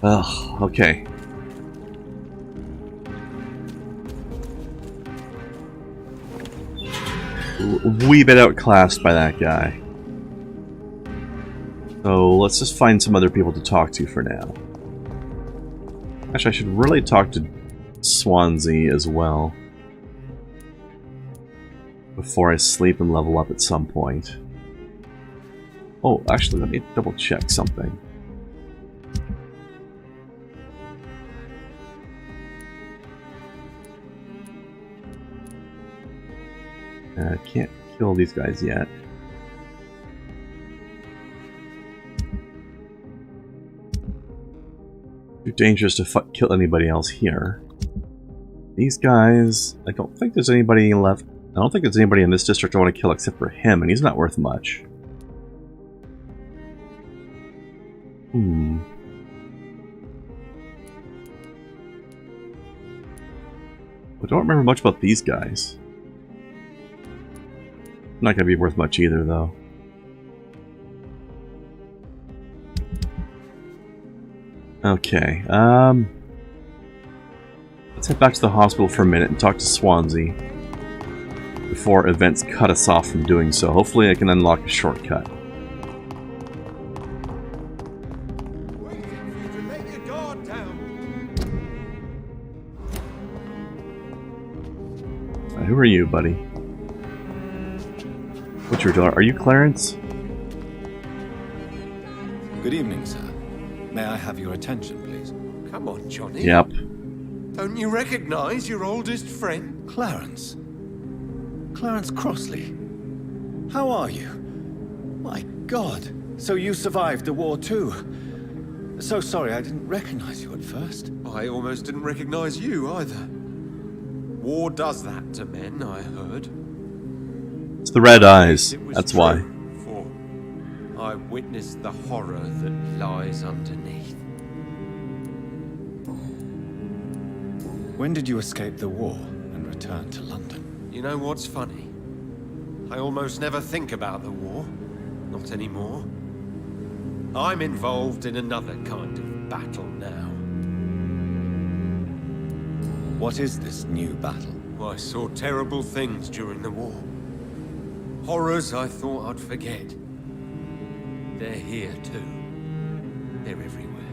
Ugh, okay. Wee bit outclassed by that guy. So let's just find some other people to talk to for now. Actually, I should really talk to Swansea as well before I sleep and level up at some point. Oh, actually, let me double check something. I can't kill these guys yet. Too dangerous to kill anybody else here. These guys, I don't think there's anybody left. I don't think there's anybody in this district I want to kill except for him, and he's not worth much. I don't remember much about these guys. Not gonna be worth much either, though. Okay, let's head back to the hospital for a minute and talk to Swansea before events cut us off from doing so. Hopefully I can unlock a shortcut. Who are you, buddy? What's your daughter? Are you Clarence? Good evening, sir. May I have your attention, please? Come on, Johnny. Yep. Don't you recognize your oldest friend? Clarence. Clarence Crossley. How are you? My God. So you survived the war too. So sorry I didn't recognize you at first. I almost didn't recognize you either. War does that to men, I heard. It's the red eyes. That's why. For I witnessed the horror that lies underneath. When did you escape the war and return to London? You know what's funny? I almost never think about the war. Not anymore. I'm involved in another kind of battle now. What is this new battle? I saw terrible things during the war. Horrors I thought I'd forget. They're here too. They're everywhere.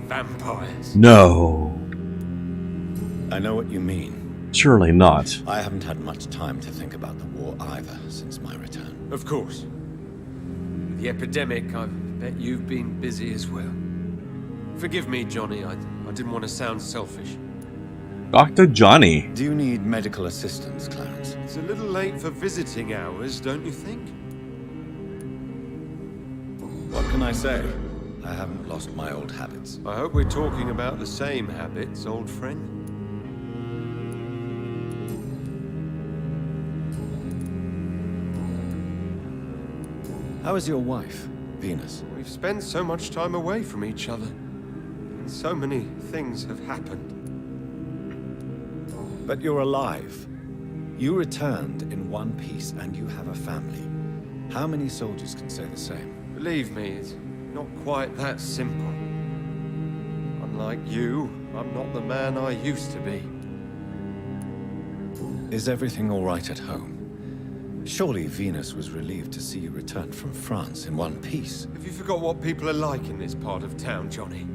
Vampires. No. I know what you mean. Surely not. I haven't had much time to think about the war either since my return. Of course. With the epidemic, I bet you've been busy as well. Forgive me, Johnny. I didn't want to sound selfish. Dr. Johnny. Do you need medical assistance, Clarence? It's a little late for visiting hours, don't you think? What can I say? I haven't lost my old habits. I hope we're talking about the same habits, old friend. How is your wife, Venus? We've spent so much time away from each other. And so many things have happened. But you're alive. You returned in one piece and you have a family. How many soldiers can say the same? Believe me, it's not quite that simple. Unlike you, I'm not the man I used to be. Is everything all right at home? Surely Venus was relieved to see you return from France in one piece. Have you forgot what people are like in this part of town, Johnny?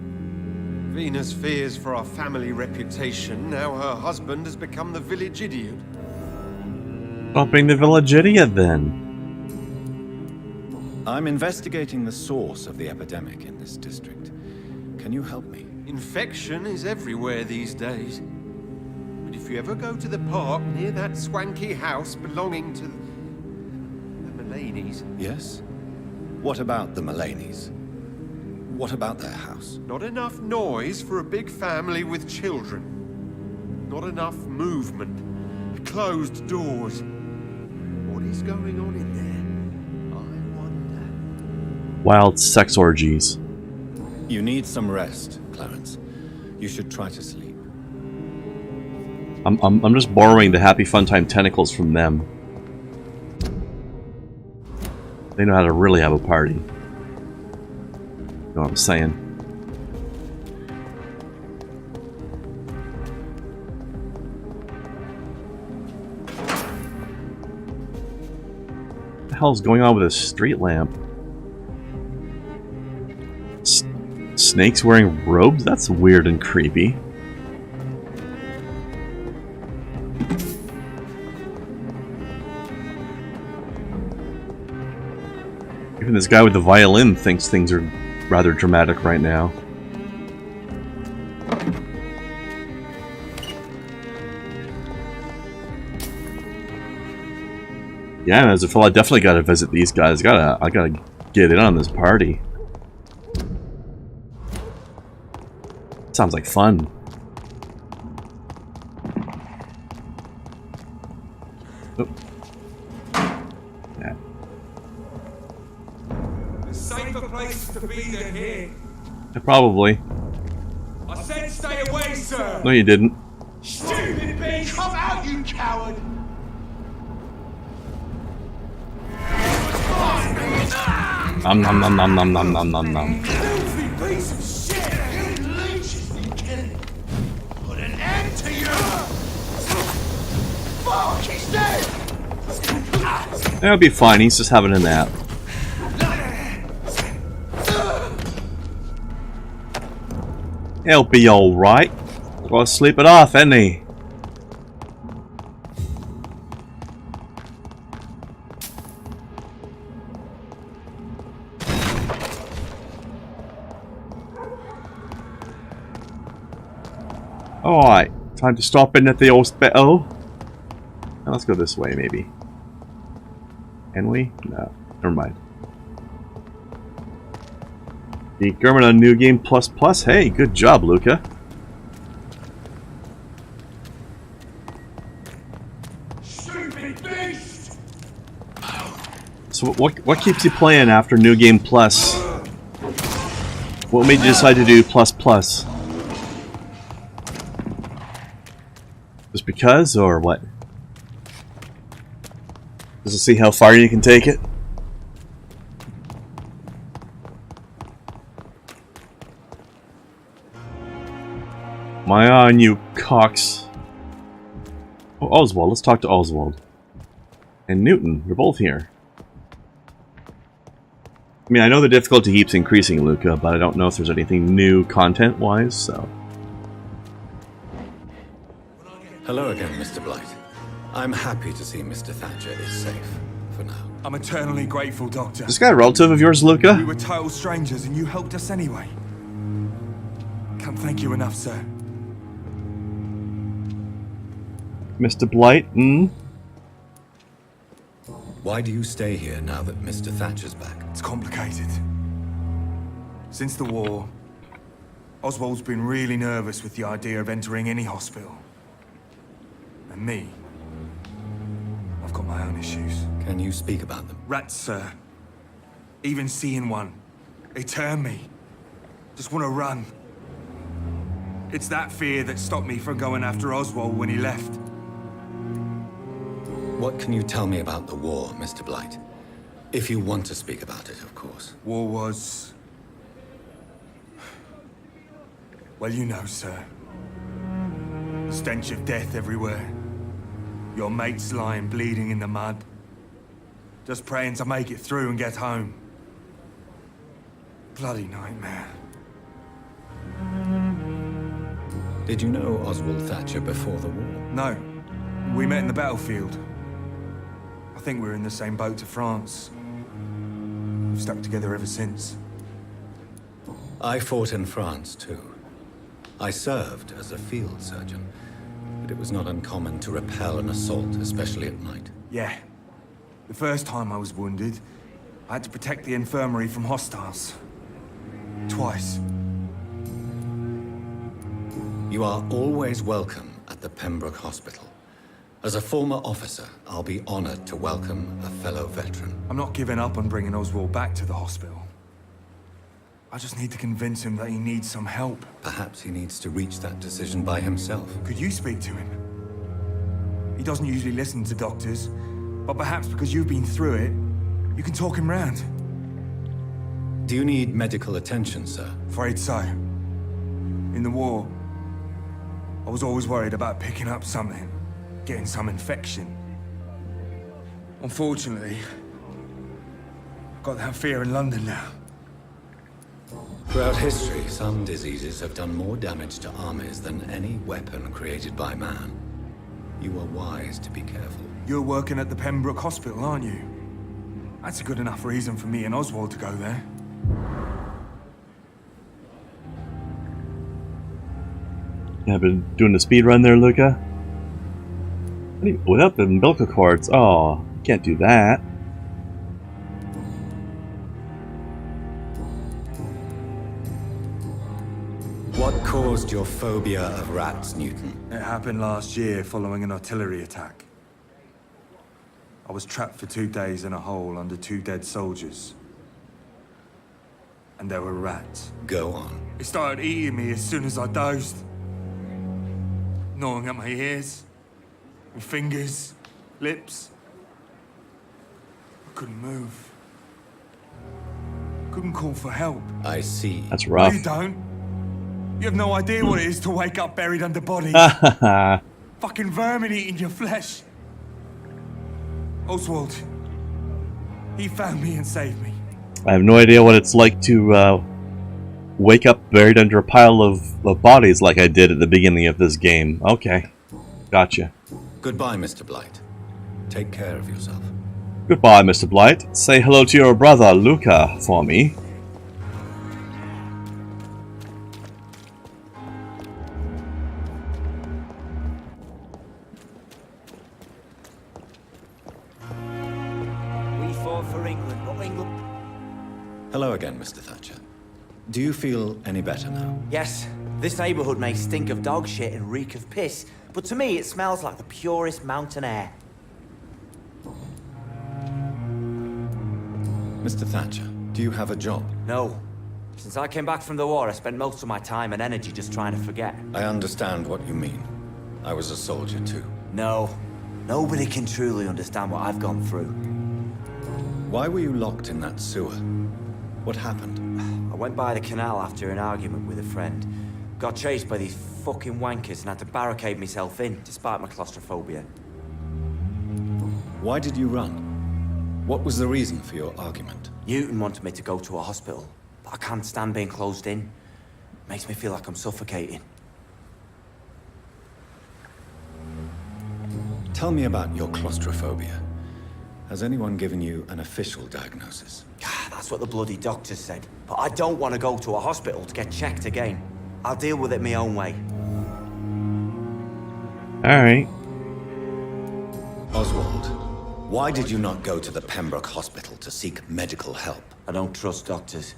Venus fears for our family reputation. Now her husband has become the village idiot. Stopping the village idiot, then. I'm investigating the source of the epidemic in this district. Can you help me? Infection is everywhere these days. But if you ever go to the park near that swanky house belonging to the Mullaneys... Yes? What about the Mullaneys? What about their house? Not enough noise for a big family with children. Not enough movement. Closed doors. What is going on in there? I wonder. Wild sex orgies. You need some rest, Clarence. You should try to sleep. I'm just borrowing the Happy Fun Time tentacles from them. They know how to really have a party. You know what I'm saying? hell's going on with a street lamp? Snakes wearing robes? That's weird and creepy. Even this guy with the violin thinks things are rather dramatic right now. Yeah, as a fellow, I definitely gotta visit these guys. I gotta get in on this party. Sounds like fun. Oh. Yeah. A safer place to be than here. Yeah, probably. I said stay away, sir. No, you didn't. Stupid beast! Come out, you coward! Nom nom nom nom nom nom nom nom nom. Filthy piece of shit! You leeches, you kidding? Put an end to you! Fuck, he's dead! It'll be fine, he's just having a nap. He'll be alright. Gotta sleep it off, ain't he? Alright, time to stop in at the hospital. Now let's go this way, maybe. Can we? No. Never mind. The German on New Game Plus Plus. Hey, good job, Luca. Stupid beast! So what keeps you playing after New Game Plus? What made you decide to do Plus Plus? Just because, or what? Just to see how far you can take it? My on you cocks. Oh, Oswald. Let's talk to Oswald. And Newton. You're both here. I mean, I know the difficulty keeps increasing, Luca, but I don't know if there's anything new content-wise, so... Hello again, Mr. Blight. I'm happy to see Mr. Thatcher is safe, for now. I'm eternally grateful, Doctor. Is this guy a relative of yours, Luca? We were total strangers and you helped us anyway. Can't thank you enough, sir. Mr. Blight, Why do you stay here now that Mr. Thatcher's back? It's complicated. Since the war, Oswald's been really nervous with the idea of entering any hospital. And me, I've got my own issues. Can you speak about them? Rats, sir. Even seeing one, they turn me. Just want to run. It's that fear that stopped me from going after Oswald when he left. What can you tell me about the war, Mr. Blight? If you want to speak about it, of course. War was... well, you know, sir. The stench of death everywhere. Your mates lying bleeding in the mud. Just praying to make it through and get home. Bloody nightmare. Did you know Oswald Thatcher before the war? No. We met in the battlefield. I think we were in the same boat to France. We've stuck together ever since. I fought in France, too. I served as a field surgeon, but it was not uncommon to repel an assault, especially at night. Yeah. The first time I was wounded, I had to protect the infirmary from hostiles. Twice. You are always welcome at the Pembroke Hospital. As a former officer, I'll be honored to welcome a fellow veteran. I'm not giving up on bringing Oswald back to the hospital. I just need to convince him that he needs some help. Perhaps he needs to reach that decision by himself. Could you speak to him? He doesn't usually listen to doctors, but perhaps because you've been through it, you can talk him round. Do you need medical attention, sir? Afraid so. In the war, I was always worried about picking up something, getting some infection. Unfortunately, got that fear in London now. Throughout history, some diseases have done more damage to armies than any weapon created by man. You are wise to be careful. You're working at the Pembroke Hospital, aren't you? That's a good enough reason for me and Oswald to go there. I've been doing the speed run there, Luca. Without the umbilical cords, oh, you can't do that. What caused your phobia of rats, Newton? It happened last year following an artillery attack. I was trapped for 2 days in a hole under 2 dead soldiers. And there were rats. Go on. It started eating me as soon as I dozed. Gnawing at my ears, my fingers, lips. I couldn't move. Couldn't call for help. I see. That's rough. No, you don't. You have no idea what it is to wake up buried under bodies. Fucking vermin eating your flesh. Oswald. He found me and saved me. I have no idea what it's like to wake up buried under a pile of bodies like I did at the beginning of this game. Okay. Gotcha. Goodbye, Mr. Blight. Take care of yourself. Goodbye, Mr. Blight. Say hello to your brother, Luca, for me. We fought for England, but England... Hello again, Mr. Thatcher. Do you feel any better now? Yes, this neighborhood may stink of dog shit and reek of piss, but to me it smells like the purest mountain air. Mr. Thatcher, do you have a job? No. Since I came back from the war, I spent most of my time and energy just trying to forget. I understand what you mean. I was a soldier too. No. Nobody can truly understand what I've gone through. Why were you locked in that sewer? What happened? I went by the canal after an argument with a friend. Got chased by these fucking wankers and had to barricade myself in, despite my claustrophobia. Why did you run? What was the reason for your argument? Newton wanted me to go to a hospital, but I can't stand being closed in. Makes me feel like I'm suffocating. Tell me about your claustrophobia. Has anyone given you an official diagnosis? That's what the bloody doctor said. But I don't want to go to a hospital to get checked again. I'll deal with it my own way. Alright. Oswald, why did you not go to the Pembroke Hospital to seek medical help? I don't trust doctors.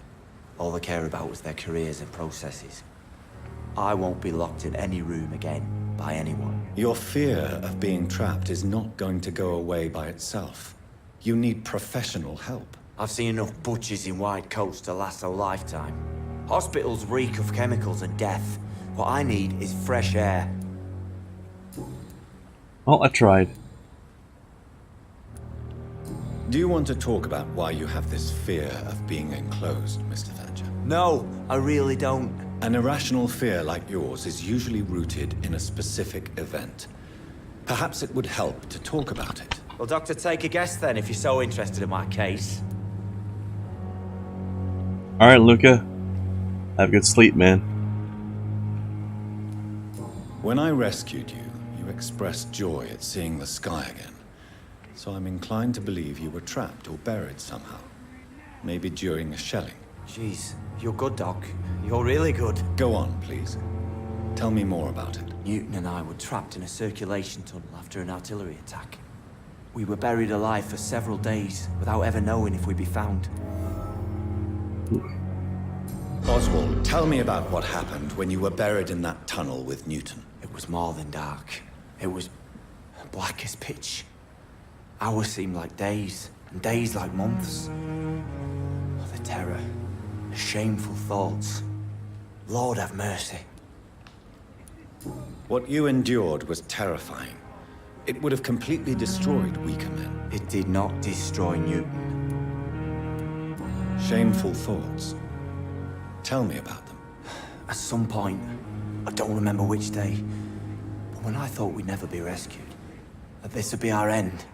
All they care about is their careers and processes. I won't be locked in any room again by anyone. Your fear of being trapped is not going to go away by itself. You need professional help. I've seen enough butchers in white coats to last a lifetime. Hospitals reek of chemicals and death. What I need is fresh air. Well, I tried. Do you want to talk about why you have this fear of being enclosed, Mr. Thatcher? No, I really don't. An irrational fear like yours is usually rooted in a specific event. Perhaps it would help to talk about it. Well, Doctor, take a guess then if you're so interested in my case. Alright, Luca. Have a good sleep, man. When I rescued you, you expressed joy at seeing the sky again. So I'm inclined to believe you were trapped or buried somehow. Maybe during a shelling. Jeez, you're good, Doc. You're really good. Go on, please. Tell me more about it. Newton and I were trapped in a circulation tunnel after an artillery attack. We were buried alive for several days without ever knowing if we'd be found. Oswald, tell me about what happened when you were buried in that tunnel with Newton. It was more than dark. It was black as pitch. Hours seemed like days, and days like months. Oh, the terror, the shameful thoughts. Lord have mercy. What you endured was terrifying. It would have completely destroyed weaker men. It did not destroy Newton. Shameful thoughts. Tell me about them. At some point, I don't remember which day, but when I thought we'd never be rescued, that this would be our end,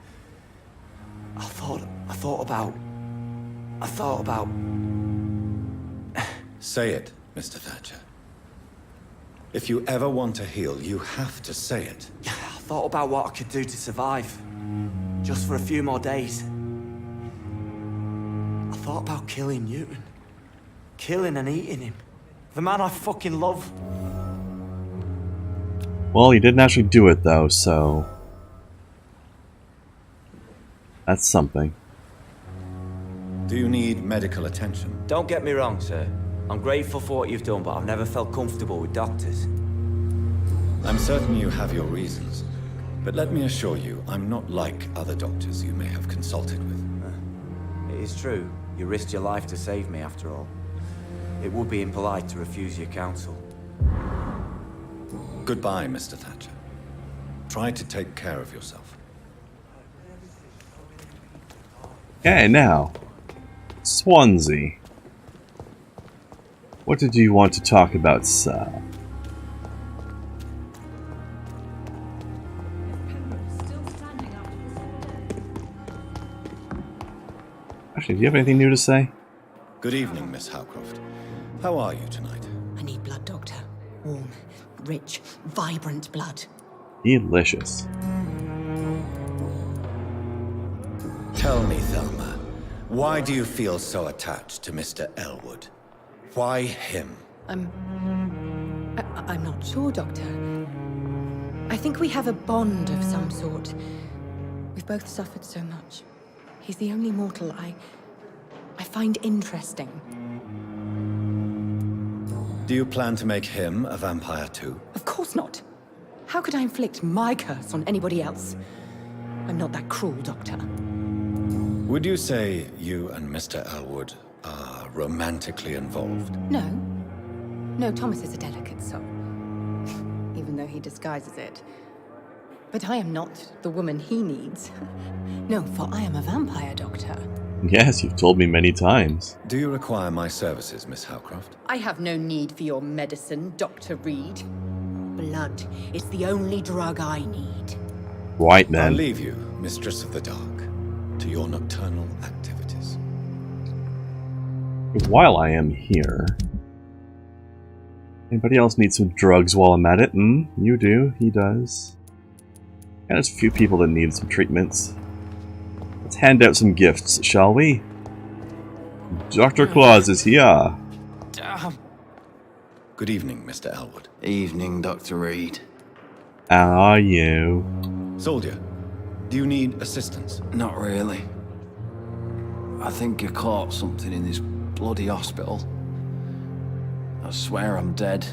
I thought about I thought about... Say it, Mr. Thatcher. If you ever want to heal, you have to say it. I thought about what I could do to survive. Just for a few more days. I thought about killing Newton. Killing and eating him. The man I fucking love. Well, you didn't actually do it, though, so... that's something. Do you need medical attention? Don't get me wrong, sir. I'm grateful for what you've done, but I've never felt comfortable with doctors. I'm certain you have your reasons. But let me assure you, I'm not like other doctors you may have consulted with. It is true. You risked your life to save me, after all. It would be impolite to refuse your counsel. Goodbye, Mr. Thatcher. Try to take care of yourself. Okay, now. Swansea. What did you want to talk about, sir? Actually, do you have anything new to say? Good evening, Miss Howcroft. How are you tonight? I need blood, Doctor. Warm, rich, vibrant blood. Delicious. Tell me, Thelma, why do you feel so attached to Mr. Elwood? Why him? I'm not sure, Doctor. I think we have a bond of some sort. We've both suffered so much. He's the only mortal I find interesting. Do you plan to make him a vampire too? Of course not. How could I inflict my curse on anybody else? I'm not that cruel, Doctor. Would you say you and Mr. Elwood are romantically involved? No. No, Thomas is a delicate soul. Even though he disguises it. But I am not the woman he needs. No, for I am a vampire, Doctor. Yes, you've told me many times. Do you require my services, Miss Howcroft? I have no need for your medicine, Dr. Reid. Blood is the only drug I need. Right I'll then. leave you, Mistress of the Dark, to your nocturnal activities. While I am here... anybody else need some drugs while I'm at it? You do. He does. And there's a few people that need some treatments. Let's hand out some gifts, shall we? Dr. Claus is here. Damn. Good evening, Mr. Elwood. Evening, Dr. Reid. How are you? Soldier, do you need assistance? Not really. I think you caught something in this bloody hospital. I swear I'm dead,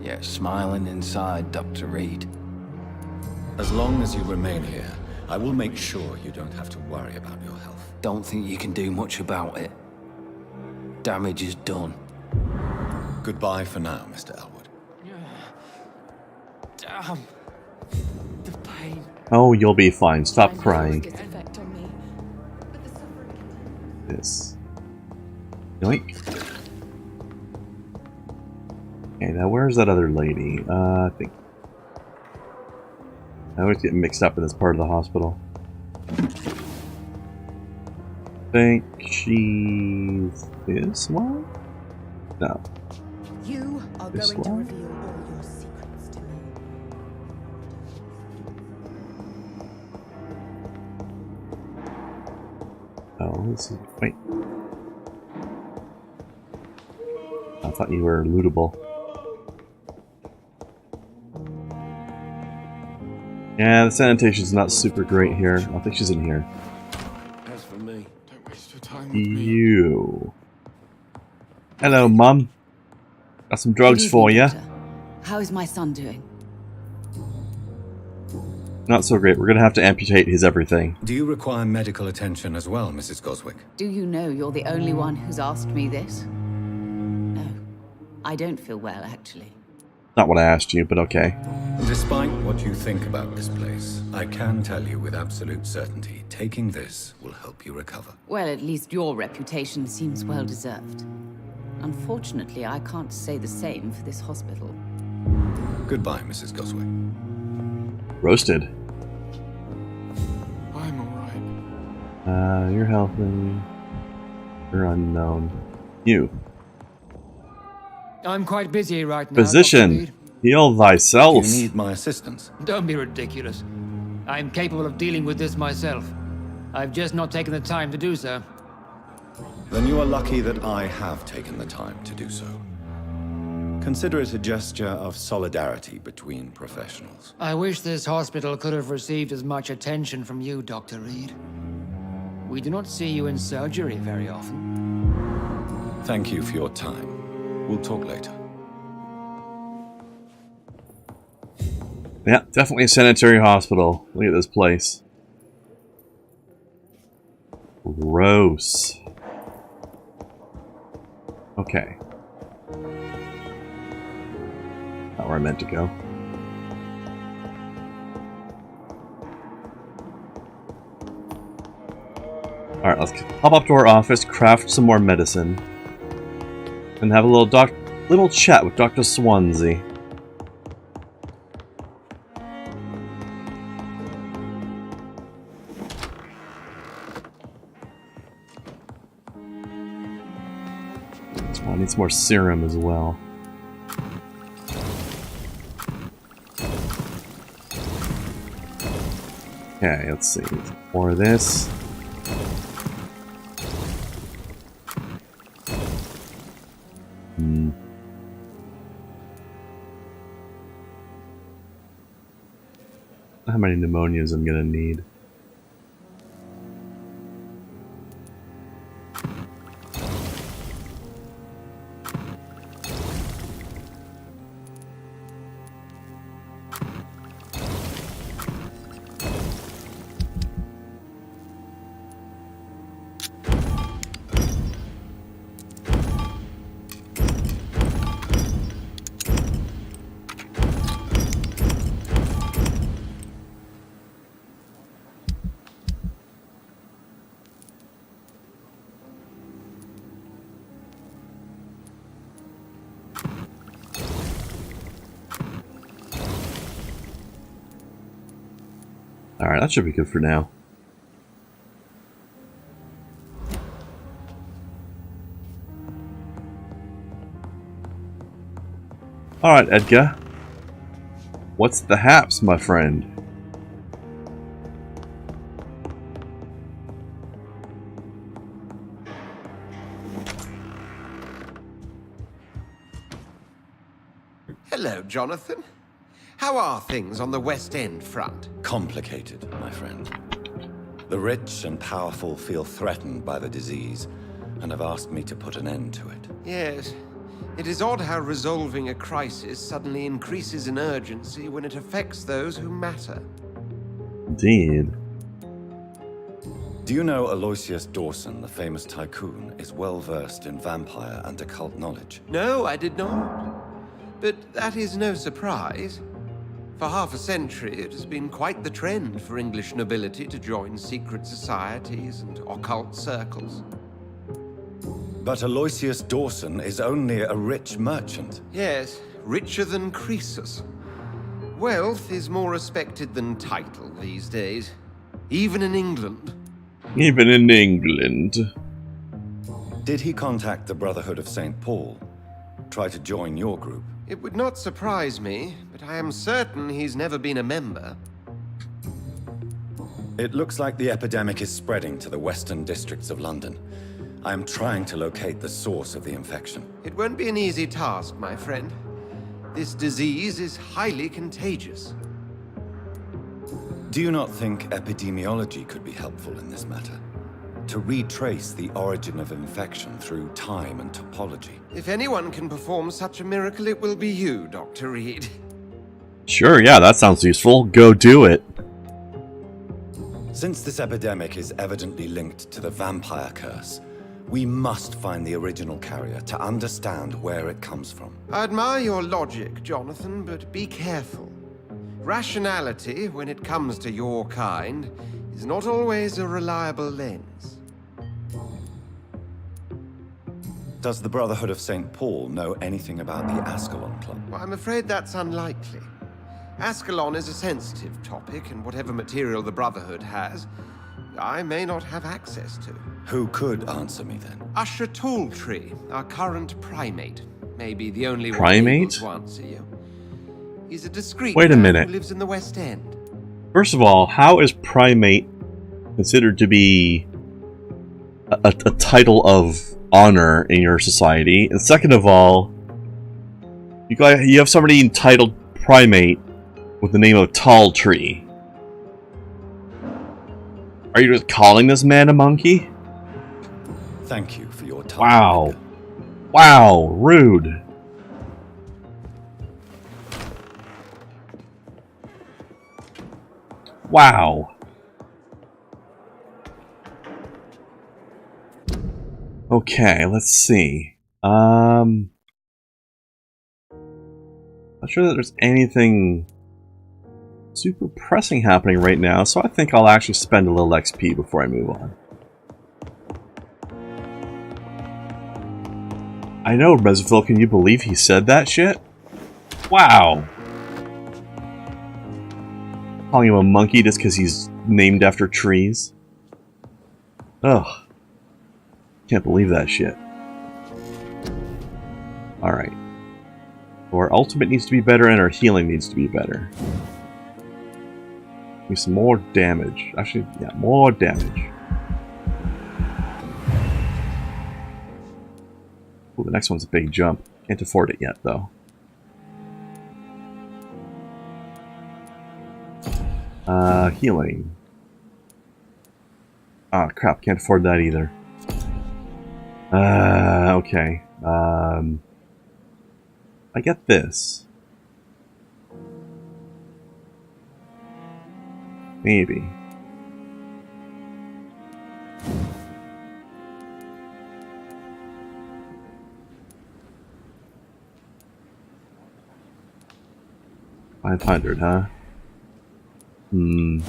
yet smiling inside, Dr. Reid. As long as you remain here, I will make sure you don't have to worry about your health. Don't think you can do much about it. Damage is done. Goodbye for now, Mr. Elwood. Damn. The pain. Oh, you'll be fine. Stop I know crying. it gets effect on me, but the suffering continues. This. Yoink. Okay, now where's that other lady? I think... I always get mixed up in this part of the hospital. I think she's this one? No. You are This going to one? reveal all your secrets to me. Oh, this is... wait. I thought you were lootable. Yeah, the sanitation's not super great here. I think she's in here. As for me, Don't waste your time with me. You. Hello, Mum. Got some drugs for you. How is my son doing? Not so great. We're gonna have to amputate his everything. Do you require medical attention as well, Mrs. Goswick? Do you know you're the only one who's asked me this? No. I don't feel well, actually. Not what I asked you, but okay. Despite what you think about this place, I can tell you with absolute certainty, taking this will help you recover. Well, at least your reputation seems well deserved. Unfortunately, I can't say the same for this hospital. Goodbye, Mrs. Goswick. Roasted. I'm alright. You're healthy. Or unknown. You. I'm quite busy right now. Physician, Dr. Reid. heal Do thyself. you need my assistance? Don't be ridiculous. I'm capable of dealing with this myself. I've just not taken the time to do so. Then you are lucky that I have taken the time to do so. Consider it a gesture of solidarity between professionals. I wish this hospital could have received as much attention from you, Dr. Reid. We do not see you in surgery very often. Thank you for your time. We'll talk later. Yeah, definitely a sanitary hospital. Look at this place. Gross. Okay. Not where I meant to go. Alright, let's hop up to our office, craft some more medicine, and have a little chat with Dr. Swansea. I need some more serum as well. Okay, let's see. More of this. How many pneumonias I'm gonna need? Alright, that should be good for now. Alright, Edgar. What's the haps, my friend? Hello, Jonathan. How are things on the West End front? Complicated, my friend. The rich and powerful feel threatened by the disease and have asked me to put an end to it. Yes. It is odd how resolving a crisis suddenly increases in urgency when it affects those who matter. Indeed. Do you know Aloysius Dawson, the famous tycoon, is well versed in vampire and occult knowledge? No, I did not. But that is no surprise. For half a century, it has been quite the trend for English nobility to join secret societies and occult circles. But Aloysius Dawson is only a rich merchant. Yes, richer than Croesus. Wealth is more respected than title these days, even in England. Even in England. Did he contact the Brotherhood of St. Paul? Try to join your group? It would not surprise me, but I am certain he's never been a member. It looks like the epidemic is spreading to the western districts of London. I am trying to locate the source of the infection. It won't be an easy task, my friend. This disease is highly contagious. Do you not think epidemiology could be helpful in this matter? To retrace the origin of infection through time and topology? If anyone can perform such a miracle, it will be you, Dr. Reid. Sure, yeah, that sounds useful. Go do it. Since this epidemic is evidently linked to the vampire curse, we must find the original carrier to understand where it comes from. I admire your logic, Jonathan, but be careful. Rationality, when it comes to your kind, is not always a reliable lens. Does the Brotherhood of St. Paul know anything about the Ascalon Club? Well, I'm afraid that's unlikely. Ascalon is a sensitive topic, and whatever material the Brotherhood has, I may not have access to. Who could answer me then? Usher Talltree, our current primate. Maybe the only Primate? one able to answer you. He's a discreet Wait a man minute. who lives in the West End. First of all, how is primate considered to be a title of honor in your society? And second of all, you have somebody entitled primate with the name of Talltree. Are you just calling this man a monkey? Thank you for your time. Wow. Wow, rude. Wow. Okay, let's see. Not sure that there's anything super pressing happening right now, so I think I'll actually spend a little XP before I move on. I know, Reserville, can you believe he said that shit? Wow. Calling him a monkey just because he's named after trees? Ugh. Can't believe that shit. Alright. Our ultimate needs to be better and our healing needs to be better. Need some more damage. Actually, yeah, more damage. Ooh, the next one's a big jump. Can't afford it yet, though. Healing. Ah, crap, can't afford that either. Okay. I get this. Maybe. $500, huh? Hmm.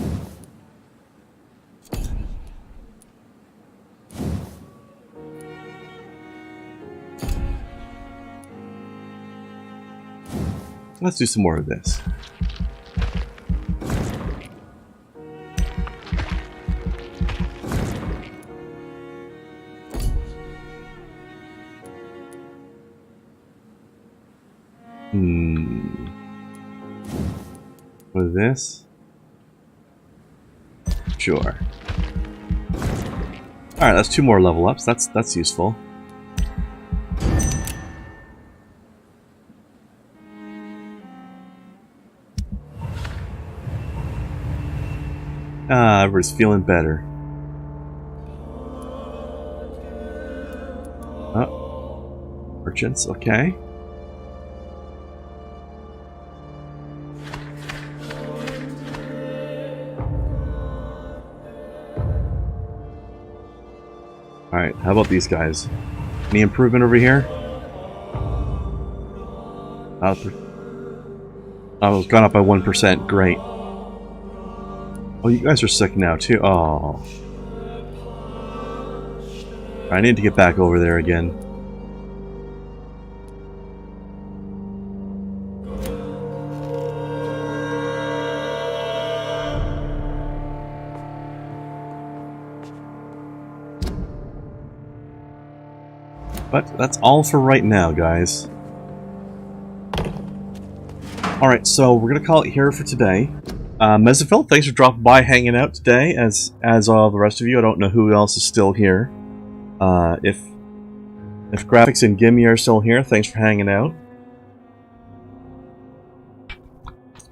Let's do some more of this. What is this? Sure. Alright, that's 2 more level ups. That's useful. Ah, everybody's feeling better. Oh. Merchants, okay. Alright, how about these guys? Any improvement over here? Oh, it's gone up by 1%. Great. Oh, you guys are sick now, too. Oh. I need to get back over there again. But that's all for right now, guys. Alright, so we're gonna call it here for today. Mesophill, thanks for dropping by, hanging out today, as all the rest of you. I don't know who else is still here. If Graphics and Gimme are still here, thanks for hanging out.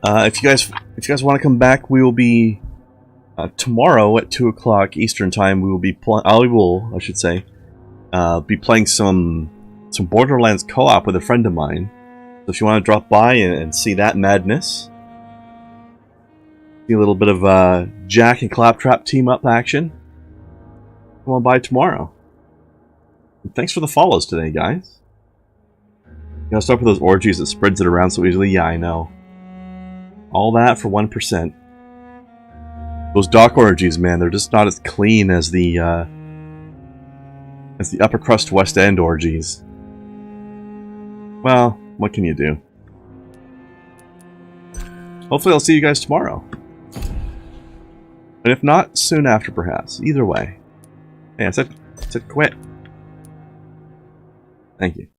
If you guys want to come back, we will be tomorrow at 2 o'clock Eastern time. We will be I should say, be playing some Borderlands co-op with a friend of mine. So if you want to drop by and see that madness. See a little bit of Jack and Claptrap team-up action. Come on by tomorrow. And thanks for the follows today, guys. You gotta start with those orgies that spreads it around so easily. Yeah, I know. All that for 1%. Those dock orgies, man, they're just not as clean as the upper crust West End orgies. Well, what can you do? Hopefully I'll see you guys tomorrow. And if not, soon after perhaps. Either way. Hey, I said quit. Thank you.